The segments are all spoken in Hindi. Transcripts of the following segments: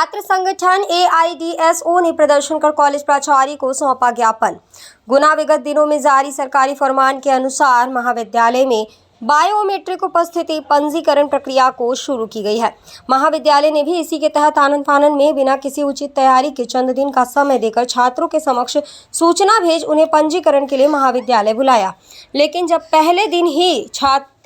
छात्र संगठन AIDSO ने प्रदर्शन कर कॉलेज प्राचार्य को सौंपा ज्ञापन। गुना विगत दिनों में जारी सरकारी फरमान के अनुसार महाविद्यालय में बायोमेट्रिक उपस्थिति पंजीकरण प्रक्रिया को शुरू की गई है। महाविद्यालय ने भी इसी के तहत आनन फानन में बिना किसी उचित तैयारी के चंद दिन का समय देकर छात्रों के समक्ष सूचना भेज उन्हें पंजीकरण के लिए महाविद्यालय बुलाया। लेकिन जब पहले दिन ही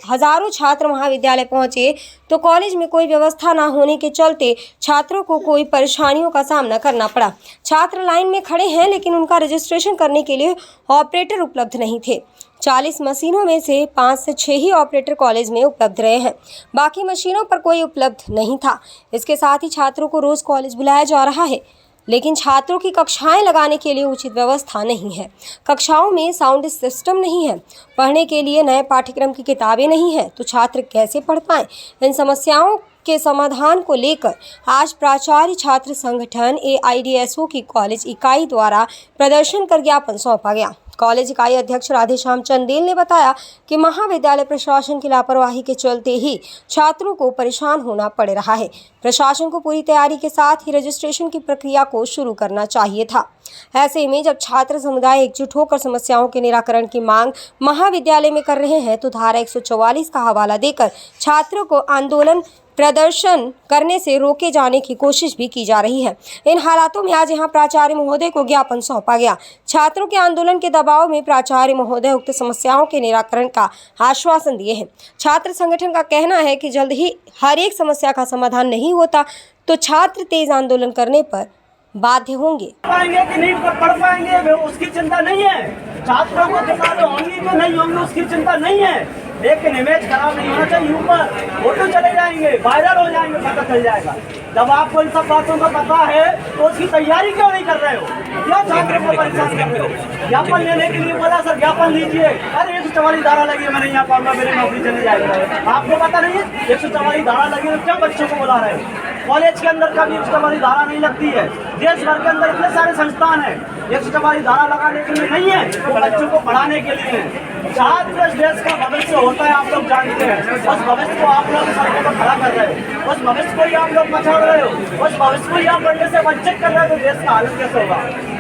हजारों छात्र महाविद्यालय पहुंचे तो कॉलेज में कोई व्यवस्था न होने के चलते छात्रों को कोई परेशानियों का सामना करना पड़ा। छात्र लाइन में खड़े हैं लेकिन उनका रजिस्ट्रेशन करने के लिए ऑपरेटर उपलब्ध नहीं थे। 40 मशीनों में से 5 से 6 ही ऑपरेटर कॉलेज में उपलब्ध रहे हैं, बाकी मशीनों पर कोई उपलब्ध नहीं था। इसके साथ ही छात्रों को रोज कॉलेज बुलाया जा रहा है, लेकिन छात्रों की कक्षाएं लगाने के लिए उचित व्यवस्था नहीं है। कक्षाओं में साउंड सिस्टम नहीं है, पढ़ने के लिए नए पाठ्यक्रम की किताबें नहीं है, तो छात्र कैसे पढ़ पाएं। इन समस्याओं के समाधान को लेकर आज प्राचार्य छात्र संगठन AIDSO की कॉलेज इकाई द्वारा प्रदर्शन कर ज्ञापन सौंपा गया। कॉलेज इकाई अध्यक्ष राधेश्याम चंदेल ने बताया कि महाविद्यालय प्रशासन की लापरवाही के चलते ही छात्रों को परेशान होना पड़ रहा है। प्रशासन को पूरी तैयारी के साथ ही रजिस्ट्रेशन की प्रक्रिया को शुरू करना चाहिए था। ऐसे में जब छात्र समुदाय एकजुट होकर समस्याओं के निराकरण की मांग महाविद्यालय में कर रहे हैं तो धारा 144 का हवाला देकर छात्रों को आंदोलन प्रदर्शन करने से रोके जाने की कोशिश भी की जा रही है। इन हालातों में आज यहां प्राचार्य महोदय को ज्ञापन सौंपा गया। छात्रों के आंदोलन के दबाव में प्राचार्य महोदय उक्त समस्याओं के निराकरण का आश्वासन दिए हैं। छात्र संगठन का कहना है कि जल्द ही हर एक समस्या का समाधान नहीं होता तो छात्र तेज आंदोलन करने पर बाध्य होंगे। पाएंगे कि नहीं पढ़ पाएंगे उसकी चिंता नहीं है, छात्रों को किताबें होंगी कि नहीं होंगी उसकी चिंता नहीं है, लेकिन इमेज खराब नहीं होना चाहिए। ऊपर फोटो चले जाएंगे, वायरल हो जाएंगे, पता चल जाएगा। जब आपको इन सब बातों का पता है तो उसकी तैयारी क्यों नहीं कर रहे हो? क्यों छात्रों को परेशान कर रहे हो? ज्ञापन लेने के लिए बोला सर ज्ञापन लीजिए, अरे 144 धारा लगी है, मैं नहीं आ पाऊंगा, मेरी नौकरी चली जाएगी। आपको पता नहीं है 144 धारा लगी है, क्यों बच्चों को बुला रहे हो? कॉलेज के अंदर कभी 144 धारा नहीं लगती है। देश भर के अंदर इतने सारे संस्थान हैं, 144 धारा लगाने के लिए नहीं है, तो बच्चों को पढ़ाने के लिए है। छात्र देश का भविष्य होता है, आप लोग जानते हैं। उस भविष्य को आप लोग सड़कों पर खड़ा कर रहे हो, उस भविष्य को ही आप लोग पछाड़ रहे हो, उस भविष्य को ही आप पढ़ने से वंचित कर रहे हो, तो देश का हालत कैसे होगा?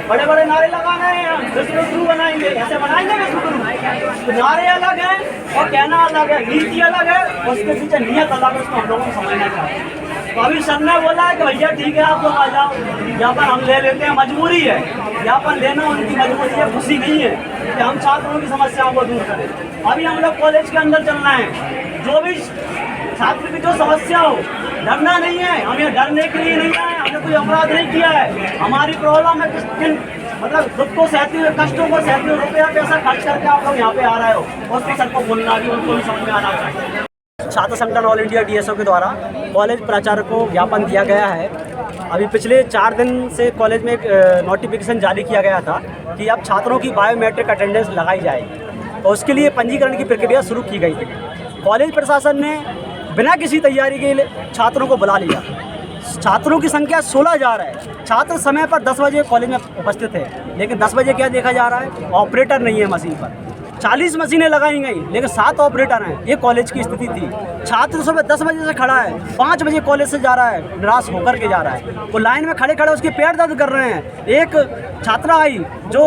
बड़े बड़े नारे लगाना है, विश्व गुरु बनाएंगे, ऐसे बनाएंगे विश्व गुरु? नारे अलग है और कहना अलग है, नीति अलग है, उसके पीछे नियत अलग है, उसको हम लोगों को समझना चाहिए। तो अभी सर ने बोला है कि भैया ठीक है आप लोग आ जाओ, ज्ञापन हम ले लेते हैं, मजबूरी है, ज्ञापन लेना उनकी मजबूरी है, खुशी नहीं है कि हम छात्रों की समस्याओं को दूर करें। अभी हम लोग कॉलेज के अंदर चलना है, जो भी छात्र की जो समस्या हो, डरना नहीं है, हम ये डरने के लिए नहीं आए, हमने कोई अपराध नहीं किया है। हमारी प्रॉब्लम है किन मतलब खुद को सहते हुए, कष्टों को सहते हुए रुपया पैसा खर्च करके आप लोग यहाँ पे आ रहे हो, और सर को बोलना भी उनको भी समझ में आना चाहिए। छात्र संगठन ऑल इंडिया DSO के द्वारा कॉलेज प्राचार्य को ज्ञापन दिया गया है। अभी पिछले 4 दिन से कॉलेज में एक नोटिफिकेशन जारी किया गया था कि अब छात्रों की बायोमेट्रिक अटेंडेंस लगाई जाएगी, तो उसके लिए पंजीकरण की प्रक्रिया शुरू की गई थी। कॉलेज प्रशासन ने बिना किसी तैयारी के छात्रों को बुला लिया। छात्रों की संख्या 16,000 है। छात्र समय पर 10 बजे कॉलेज में उपस्थित है, लेकिन 10 बजे क्या देखा जा रहा है? ऑपरेटर नहीं है मशीन पर। 40 मशीनें लगाई गई लेकिन 7 ऑपरेटर हैं। ये कॉलेज की स्थिति थी। छात्र सुबह 10 बजे से खड़ा है, 5 बजे कॉलेज से जा रहा है, निराश होकर के जा रहा है। वो लाइन में खड़े खड़े उसके पैर दर्द कर रहे हैं। एक छात्रा आई जो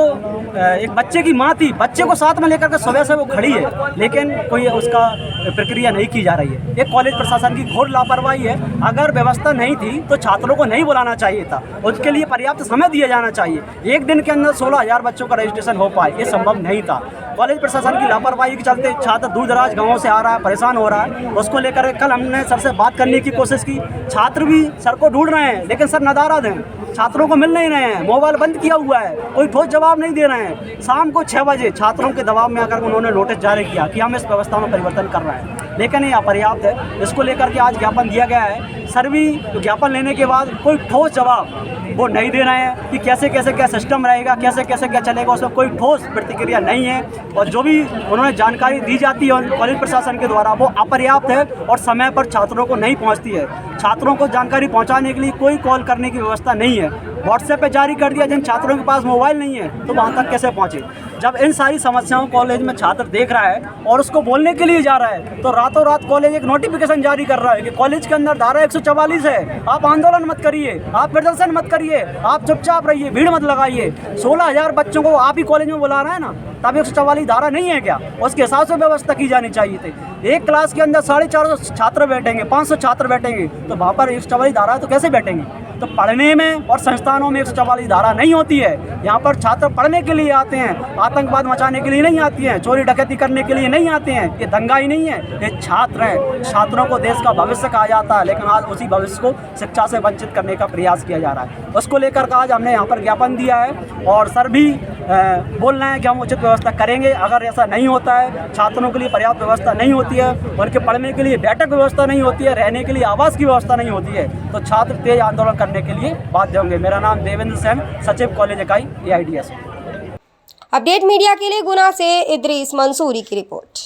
एक बच्चे की माँ थी, बच्चे को साथ में लेकर के सुबह से वो खड़ी है, लेकिन कोई उसका प्रक्रिया नहीं की जा रही है। ये कॉलेज प्रशासन की घोर लापरवाही है। अगर व्यवस्था नहीं थी तो छात्रों को नहीं बुलाना चाहिए था, उसके लिए पर्याप्त समय दिया जाना चाहिए। एक दिन के अंदर 16,000 बच्चों का रजिस्ट्रेशन हो पाए, ये संभव नहीं था। कॉलेज प्रशासन की लापरवाही के चलते छात्र दूर दराज गाँवों से आ रहा है, परेशान हो रहा है। उसको लेकर कल हमने सर से बात करने की कोशिश की। छात्र भी सर को ढूंढ रहे हैं, लेकिन सर नदारद हैं, छात्रों को मिल नहीं रहे हैं, मोबाइल बंद किया हुआ है, कोई ठोस जवाब नहीं दे रहे हैं। शाम को 6 बजे छात्रों के दबाव में आकर उन्होंने नोटिस जारी किया कि हम इस व्यवस्था में परिवर्तन कर रहे हैं, लेकिन ये अपर्याप्त है। इसको लेकर के आज ज्ञापन दिया गया है। सर भी ज्ञापन लेने के बाद कोई ठोस जवाब वो नहीं दे रहे हैं कि कैसे कैसे क्या सिस्टम रहेगा, कैसे कैसे क्या चलेगा, उसमें कोई ठोस प्रतिक्रिया नहीं है। और जो भी उन्होंने जानकारी दी जाती है कॉलेज प्रशासन के द्वारा वो अपर्याप्त है और समय पर छात्रों को नहीं पहुंचती है। छात्रों को जानकारी पहुंचाने के लिए कोई कॉल करने की व्यवस्था नहीं है। व्हाट्सएप पे जारी कर दिया, जिन छात्रों के पास मोबाइल नहीं है तो वहाँ तक कैसे पहुँचे। जब इन सारी समस्याओं कॉलेज में छात्र देख रहा है और उसको बोलने के लिए जा रहा है तो रातों रात कॉलेज एक नोटिफिकेशन जारी कर रहा है कि कॉलेज के अंदर धारा 144 है, आप आंदोलन मत करिए, आप प्रदर्शन मत करिए, आप चुपचाप रहिए, भीड़ मत लगाइए। 16,000 बच्चों को आप ही कॉलेज में बुला रहे हैं ना, तब 144 धारा नहीं है क्या? उसके हिसाब से व्यवस्था की जानी चाहिए थी। एक क्लास के अंदर 450 छात्र बैठेंगे, 500 छात्र बैठेंगे, तो वहाँ पर 144 धारा है तो कैसे बैठेंगे? तो पढ़ने में और संस्थानों में 144 धारा नहीं होती है। यहाँ पर छात्र पढ़ने के लिए आते हैं, आतंकवाद मचाने के लिए नहीं आती हैं, चोरी डकैती करने के लिए नहीं आते हैं। ये दंगा ही नहीं है, ये छात्र हैं। छात्रों को देश का भविष्य कहा जाता है, लेकिन आज उसी भविष्य को शिक्षा से वंचित करने का प्रयास किया जा रहा है। उसको लेकर आज हमने यहाँ पर ज्ञापन दिया है और सर भी बोल रहे हैं कि हम उचित व्यवस्था करेंगे। अगर ऐसा नहीं होता है, छात्रों के लिए पर्याप्त व्यवस्था नहीं होती है, उनके पढ़ने के लिए बैठक व्यवस्था नहीं होती है, रहने के लिए आवास की व्यवस्था नहीं होती है, तो छात्र तेज आंदोलन करने के लिए बाध्य होंगे। मेरा नाम देवेंद्र सेन, सचिव कॉलेज इकाई AIDS। अपडेट मीडिया के लिए गुना से इद्रीस मंसूरी की रिपोर्ट।